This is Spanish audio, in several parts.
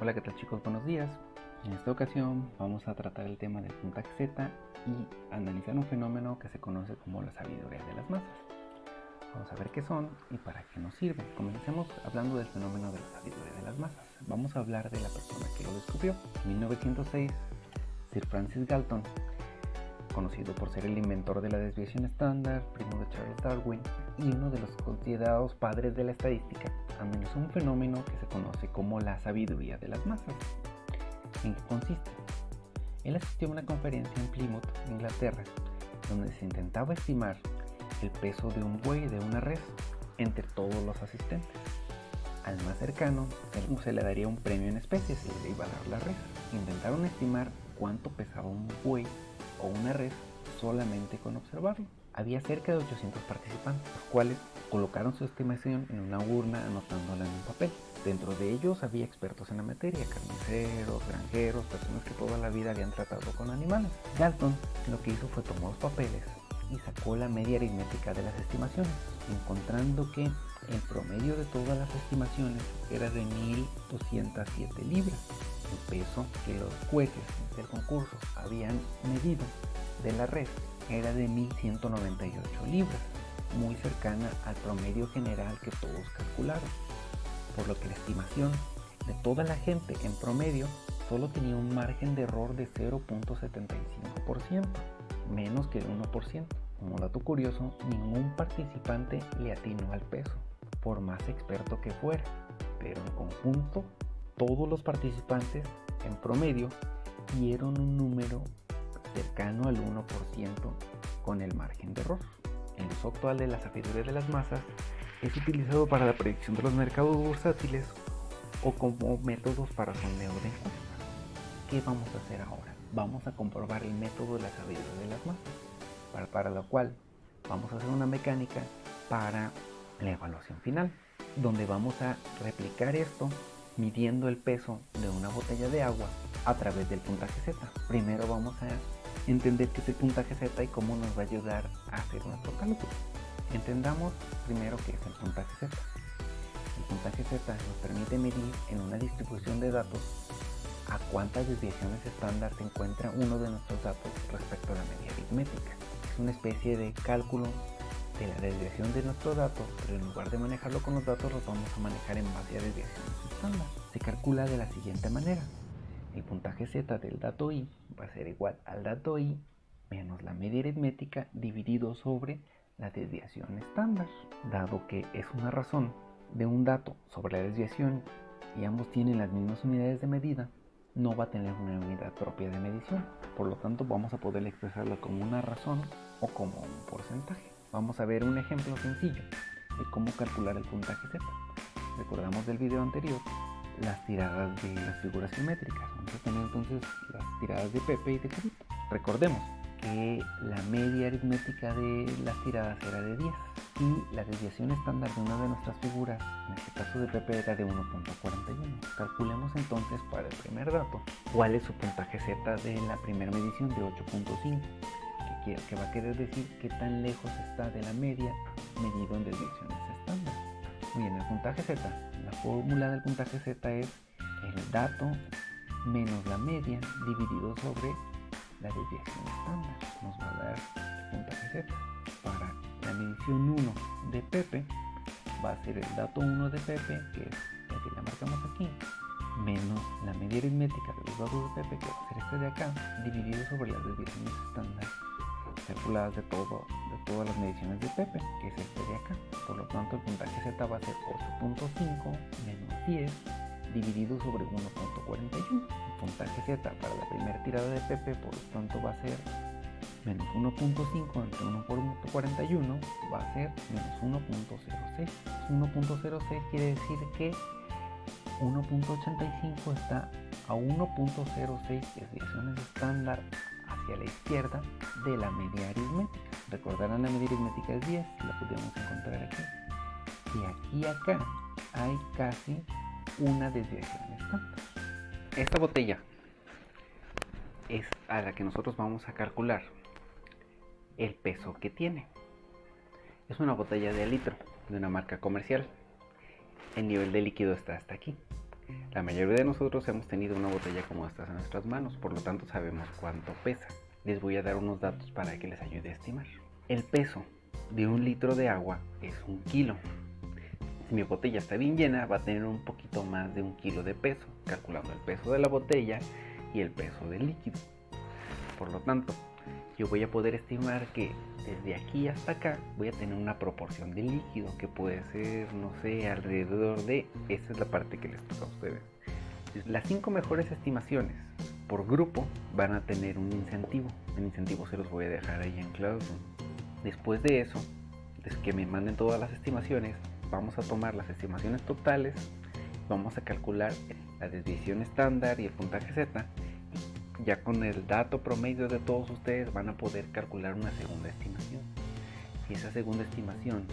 Hola, ¿qué tal chicos? Buenos días. En esta ocasión vamos a tratar el tema del puntaje Z y analizar un fenómeno que se conoce como la sabiduría de las masas. Vamos a ver qué son y para qué nos sirven. Comencemos hablando del fenómeno de la sabiduría de las masas. Vamos a hablar de la persona que lo descubrió. En 1906, Sir Francis Galton, conocido por ser el inventor de la desviación estándar, primo de Charles Darwin y uno de los considerados padres de la estadística, analizó un fenómeno que se conoce como la sabiduría de las masas. ¿En qué consiste? Él asistió a una conferencia en Plymouth, Inglaterra, donde se intentaba estimar el peso de un buey de una res entre todos los asistentes. Al más cercano, se le daría un premio en especie, se le iba a dar la res. Intentaron estimar cuánto pesaba un buey o una res solamente con observarlo. Había cerca de 800 participantes, los cuales colocaron su estimación en una urna anotándola en un papel. Dentro de ellos había expertos en la materia, carniceros, granjeros, personas que toda la vida habían tratado con animales. Galton lo que hizo fue tomar los papeles y sacó la media aritmética de las estimaciones, encontrando que el promedio de todas las estimaciones era de 1207 libras. El peso que los jueces del concurso habían medido de la res era de 1198 libras, muy cercana al promedio general que todos calcularon, por lo que la estimación de toda la gente en promedio solo tenía un margen de error de 0.75%, menos que el 1%. Como dato curioso, ningún participante le atinó al peso, por más experto que fuera, pero en conjunto todos los participantes en promedio dieron un número cercano al 1% con el margen de error. El uso actual de la sabiduría de las masas es utilizado para la predicción de los mercados bursátiles o como métodos para sondeo de encuestas. ¿Qué vamos a hacer ahora? Vamos a comprobar el método de la sabiduría de las masas, para lo cual vamos a hacer una mecánica para la evaluación final, donde vamos a replicar esto midiendo el peso de una botella de agua a través del puntaje Z. Primero vamos a entender qué es el puntaje Z y cómo nos va a ayudar a hacer nuestro cálculo. Entendamos primero qué es el puntaje Z. El puntaje Z nos permite medir en una distribución de datos a cuántas desviaciones estándar se encuentra uno de nuestros datos respecto a la media aritmética. Es una especie de cálculo de la desviación de nuestro dato, pero en lugar de manejarlo con los datos los vamos a manejar en base a desviaciones estándar. Se calcula de la siguiente manera: el puntaje Z del dato I va a ser igual al dato I menos la media aritmética dividido sobre la desviación estándar. Dado que es una razón de un dato sobre la desviación y ambos tienen las mismas unidades de medida, no va a tener una unidad propia de medición. Por lo tanto, vamos a poder expresarlo como una razón o como un porcentaje. Vamos a ver un ejemplo sencillo de cómo calcular el puntaje Z. Recordamos del video anterior las tiradas de las figuras simétricas. Vamos a tener entonces las tiradas de Pepe y de Cubito. Recordemos que la media aritmética de las tiradas era de 10 y la desviación estándar de una de nuestras figuras, en este caso de Pepe, era de 1.41. Calculemos entonces para el primer dato cuál es su puntaje Z de la primera medición de 8.5, que va a querer decir qué tan lejos está de la media medido en desviaciones estándar. Muy bien, el puntaje Z, la fórmula del puntaje Z es el dato menos la media dividido sobre la desviación estándar. Nos va a dar el puntaje Z. Para la medición 1 de Pepe va a ser el dato 1 de Pepe, que es el que le marcamos aquí, menos la media aritmética de los datos de Pepe, que va a ser este de acá, dividido sobre las desviaciones estándar calculadas de todas las mediciones de Pepe, que es este de acá. Por lo tanto, el puntaje Z va a ser 8.5 menos 10 dividido sobre 1.41. El puntaje Z para la primera tirada de Pepe, por lo tanto, va a ser menos 1.5 entre 1.41, va a ser menos 1.06. 1.06 quiere decir que 1.85 está a 1.06 desviaciones estándar hacia la izquierda de la media aritmética. Recordarán, la media aritmética es 10, la podemos encontrar aquí. De aquí a acá hay casi una desviación estándar. Esta botella es a la que nosotros vamos a calcular el peso que tiene. Es una botella de litro de una marca comercial. El nivel de líquido está hasta aquí. La mayoría de nosotros hemos tenido una botella como esta en nuestras manos, por lo tanto sabemos cuánto pesa. Les voy a dar unos datos para que les ayude a estimar. El peso de 1 litro de agua es 1 kilo. Si mi botella está bien llena, va a tener un poquito más de 1 kilo de peso, calculando el peso de la botella y el peso del líquido. Por lo tanto, yo voy a poder estimar que desde aquí hasta acá voy a tener una proporción de líquido que puede ser, no sé, alrededor de... Esa es la parte que les toca a ustedes. Las 5 mejores estimaciones por grupo van a tener un incentivo. El incentivo se los voy a dejar ahí en Classroom. Después de eso, desde que me manden todas las estimaciones, vamos a tomar las estimaciones totales, vamos a calcular la desviación estándar y el puntaje Z. Ya con el dato promedio de todos ustedes van a poder calcular una segunda estimación. Si esa segunda estimación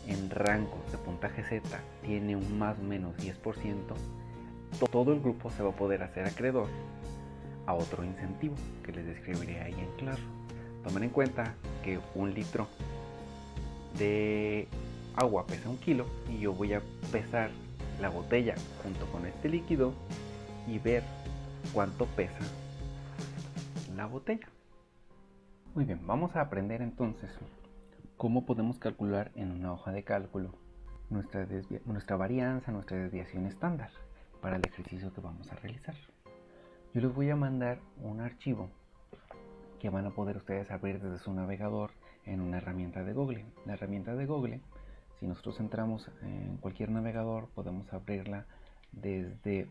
en rangos de puntaje Z tiene un más o menos 10%, todo el grupo se va a poder hacer acreedor a otro incentivo que les describiré ahí en claro. Tomen en cuenta que 1 litro de agua pesa 1 kilo y yo voy a pesar la botella junto con este líquido y ver cuánto pesa la botella. Muy bien, vamos a aprender entonces cómo podemos calcular en una hoja de cálculo nuestra varianza, nuestra desviación estándar para el ejercicio que vamos a realizar. Yo les voy a mandar un archivo que van a poder ustedes abrir desde su navegador en una herramienta de Google. La herramienta de Google, si nosotros entramos en cualquier navegador, podemos abrirla desde,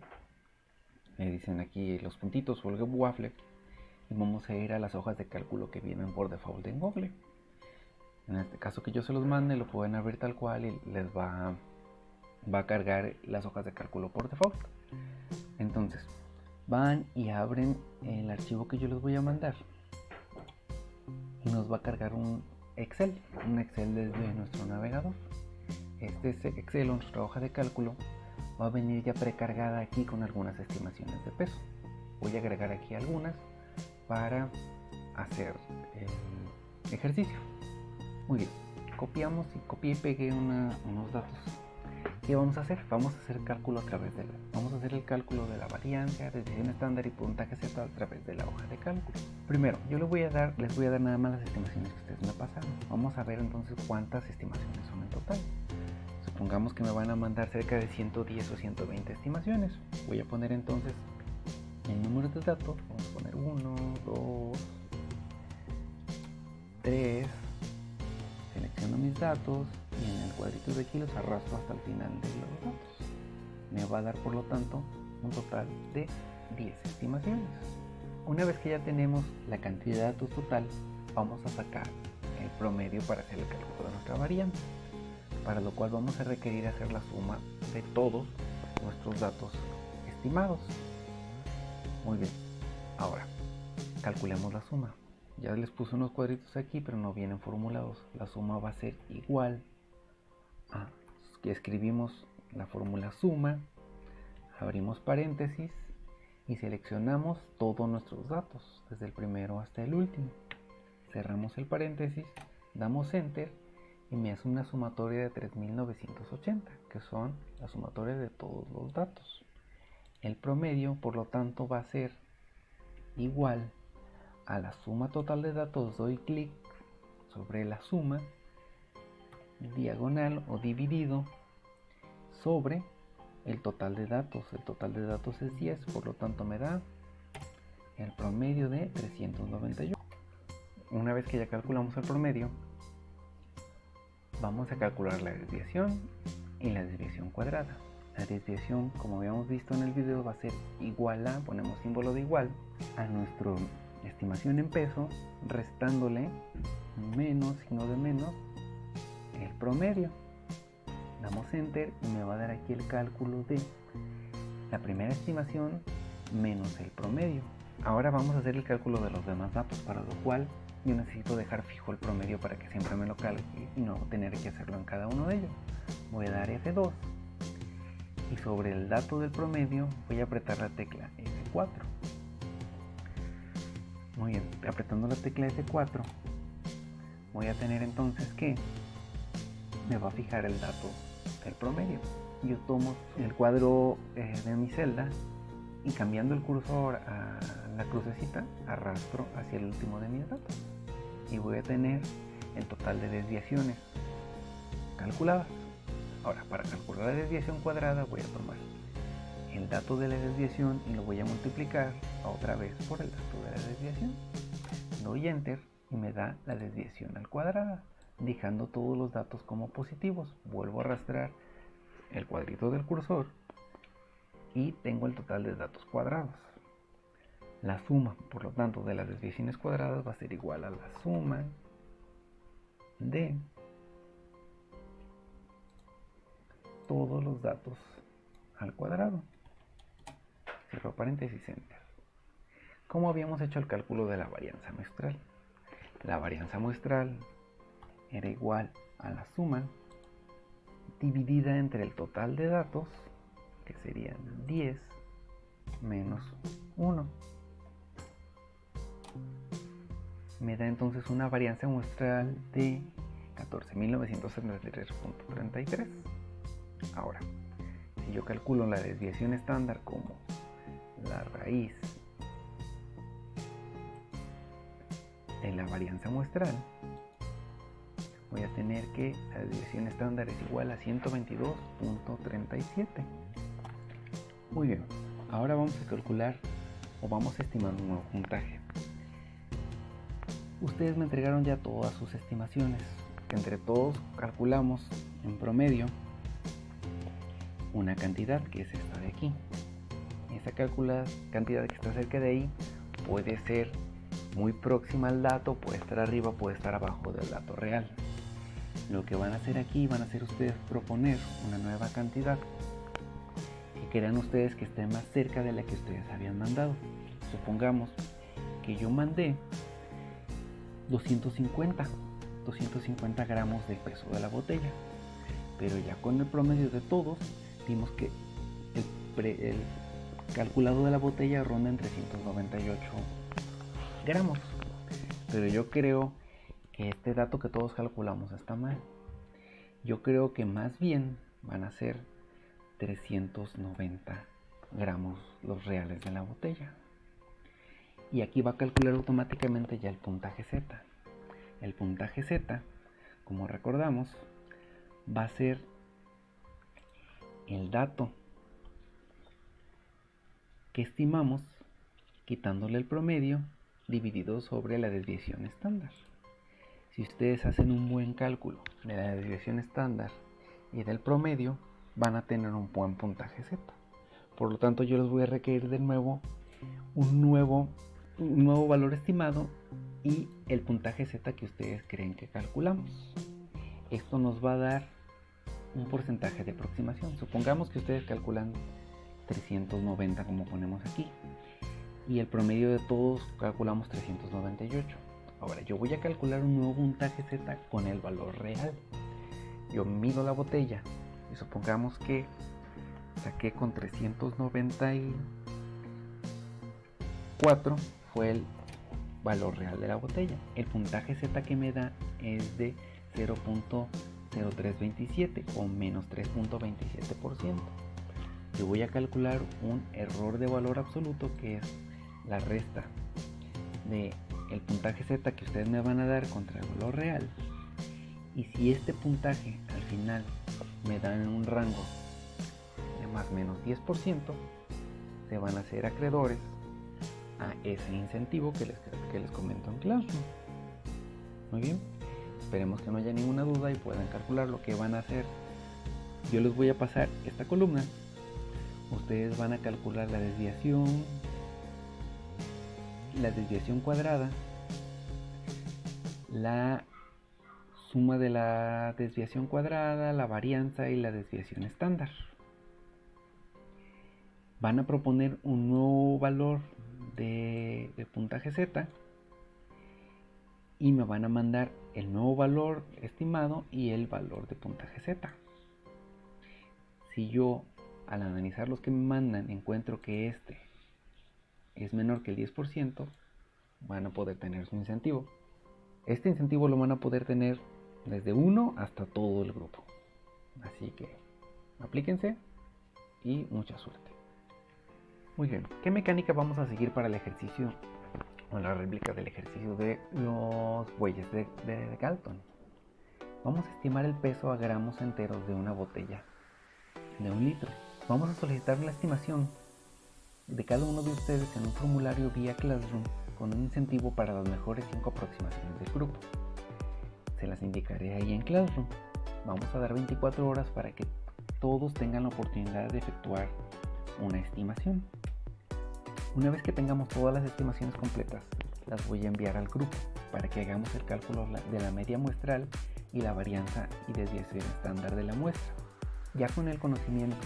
dicen aquí los puntitos o el waffle, y vamos a ir a las hojas de cálculo que vienen por default en Google. En este caso que yo se los mande, lo pueden abrir tal cual y les va a cargar las hojas de cálculo por default. Entonces van y abren el archivo que yo les voy a mandar y nos va a cargar un Excel desde nuestro navegador. Este Excel o nuestra hoja de cálculo va a venir ya precargada aquí con algunas estimaciones de peso. Voy a agregar aquí algunas para hacer el ejercicio. Muy bien, copiamos y copié y pegué unos datos. ¿Qué vamos a hacer? Vamos a hacer cálculo a través de vamos a hacer el cálculo de la varianza, desviación estándar y puntaje Z a través de la hoja de cálculo. Primero, yo les voy a dar nada más las estimaciones que ustedes me pasaron. Vamos a ver entonces cuántas estimaciones son en total. Supongamos que me van a mandar cerca de 110 o 120 estimaciones. Voy a poner entonces el número de datos. Vamos a poner 1, 2, 3. Selecciono mis datos y en el cuadrito de aquí los arrastro hasta el final de los datos. Me va a dar por lo tanto un total de 10 estimaciones. Una vez que ya tenemos la cantidad de datos total, vamos a sacar el promedio para hacer el cálculo de nuestra variante, para lo cual vamos a requerir hacer la suma de todos nuestros datos estimados. Muy bien, ahora calculemos la suma. Ya les puse unos cuadritos aquí, pero no vienen formulados. La suma va a ser igual a que escribimos la fórmula suma, abrimos paréntesis y seleccionamos todos nuestros datos, desde el primero hasta el último. Cerramos el paréntesis, damos enter y me hace una sumatoria de 3980, que son la sumatoria de todos los datos. El promedio, por lo tanto, va a ser igual a la suma total de datos. Doy clic sobre la suma, diagonal o dividido sobre el total de datos. El total de datos es 10, por lo tanto me da el promedio de 391. Una vez que ya calculamos el promedio, vamos a calcular la desviación y la desviación cuadrada. La desviación, como habíamos visto en el video, va a ser igual a, ponemos símbolo de igual, a nuestra estimación en peso, restándole menos, signo de menos, el promedio. Damos enter y me va a dar aquí el cálculo de la primera estimación menos el promedio. Ahora vamos a hacer el cálculo de los demás datos, para lo cual yo necesito dejar fijo el promedio para que siempre me lo calcule y no tener que hacerlo en cada uno de ellos. Voy a dar F2 y sobre el dato del promedio voy a apretar la tecla F4. Muy bien, apretando la tecla F4 voy a tener entonces que me va a fijar el dato del promedio. yo tomo el cuadro de mi celda y cambiando el cursor a la crucecita, arrastro hacia el último de mis datos y voy a tener el total de desviaciones calculadas. Ahora, para calcular la desviación cuadrada voy a tomar el dato de la desviación y lo voy a multiplicar otra vez por el dato de la desviación. Doy enter y me da la desviación al cuadrado, dejando todos los datos como positivos. Vuelvo a arrastrar el cuadrito del cursor y tengo el total de datos cuadrados. La suma, por lo tanto, de las desviaciones cuadradas va a ser igual a la suma de todos los datos al cuadrado. Cierro paréntesis, enter. ¿Cómo habíamos hecho el cálculo de la varianza muestral? La varianza muestral era igual a la suma dividida entre el total de datos, que serían 10 menos 1. Me da entonces una varianza muestral de 14.973.33. Ahora, si yo calculo la desviación estándar como la raíz de la varianza muestral, voy a tener que la desviación estándar es igual a 122.37. Muy bien, ahora vamos a calcular o vamos a estimar un nuevo puntaje. Ustedes me entregaron ya todas sus estimaciones, que entre todos calculamos en promedio una cantidad que es esta de aquí. Esa calculada cantidad que está cerca de ahí puede ser muy próxima al dato, puede estar arriba, puede estar abajo del dato real. Lo que van a hacer aquí, van a hacer ustedes proponer una nueva cantidad que crean ustedes que esté más cerca de la que ustedes habían mandado. Supongamos que yo mandé 250 gramos del peso de la botella, pero ya con el promedio de todos vimos que el calculado de la botella ronda en 398 gramos, pero yo creo que este dato que todos calculamos está mal. Yo creo que más bien van a ser 390 gramos los reales de la botella. Y aquí va a calcular automáticamente ya el puntaje Z. El puntaje Z, como recordamos, va a ser el dato que estimamos quitándole el promedio dividido sobre la desviación estándar. Si ustedes hacen un buen cálculo de la desviación estándar y del promedio, van a tener un buen puntaje Z. Por lo tanto, yo les voy a requerir de nuevo un nuevo valor estimado y el puntaje Z que ustedes creen que calculamos. Esto nos va a dar un porcentaje de aproximación. Supongamos que ustedes calculan 390 como ponemos aquí y el promedio de todos calculamos 398. Ahora yo voy a calcular un nuevo puntaje Z con el valor real. Yo mido la botella y supongamos que saqué con 394 fue el valor real de la botella. El puntaje Z que me da es de 0.0327 o menos 3.27%. Yo voy a calcular un error de valor absoluto que es la resta de el puntaje Z que ustedes me van a dar contra el valor real, y si este puntaje al final me dan un rango de más o menos 10%, se van a hacer acreedores a ese incentivo que les comento en clase. Muy bien, esperemos que no haya ninguna duda y puedan calcular lo que van a hacer. Yo les voy a pasar esta columna, ustedes van a calcular la desviación cuadrada, la suma de la desviación cuadrada, la varianza y la desviación estándar. Van a proponer un nuevo valor de puntaje Z y me van a mandar el nuevo valor estimado y el valor de puntaje Z. Si yo al analizar los que me mandan encuentro que este es menor que el 10%, van a poder tener su incentivo. Este incentivo lo van a poder tener desde 1 hasta todo el grupo. Así que Aplíquense y mucha suerte. Muy bien, ¿qué mecánica vamos a seguir para el ejercicio o la réplica del ejercicio de los bueyes de Galton? Vamos a estimar el peso a gramos enteros de una botella de 1 litro. Vamos a solicitar la estimación de cada uno de ustedes en un formulario vía Classroom con un incentivo para las mejores 5 aproximaciones del grupo. Se las indicaré ahí en Classroom. Vamos a dar 24 horas para que todos tengan la oportunidad de efectuar una estimación. Una vez que tengamos todas las estimaciones completas, las voy a enviar al grupo para que hagamos el cálculo de la media muestral y la varianza y desviación estándar de la muestra. Ya con el conocimiento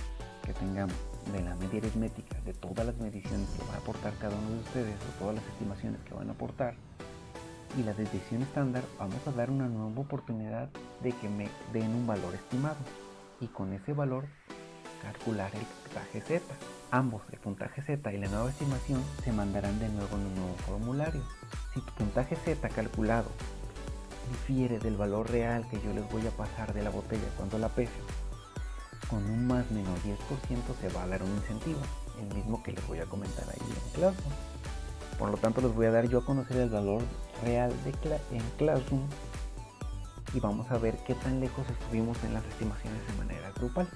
que tengamos de la media aritmética de todas las mediciones que va a aportar cada uno de ustedes o todas las estimaciones que van a aportar y la desviación estándar, vamos a dar una nueva oportunidad de que me den un valor estimado y con ese valor calcular el puntaje Z. Ambos, el puntaje Z y la nueva estimación, se mandarán de nuevo en un nuevo formulario. Si tu puntaje Z calculado difiere del valor real que yo les voy a pasar de la botella cuando la pese, con un más menos 10% se va a dar un incentivo, el mismo que les voy a comentar ahí en Classroom. Por lo tanto, les voy a dar yo a conocer el valor real en Classroom y vamos a ver qué tan lejos estuvimos en las estimaciones de manera grupal.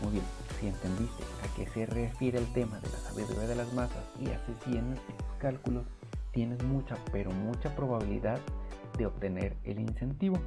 Muy bien, si entendiste a qué se refiere el tema de la sabiduría de las masas y haces bien estos cálculos, tienes mucha, pero mucha probabilidad de obtener el incentivo.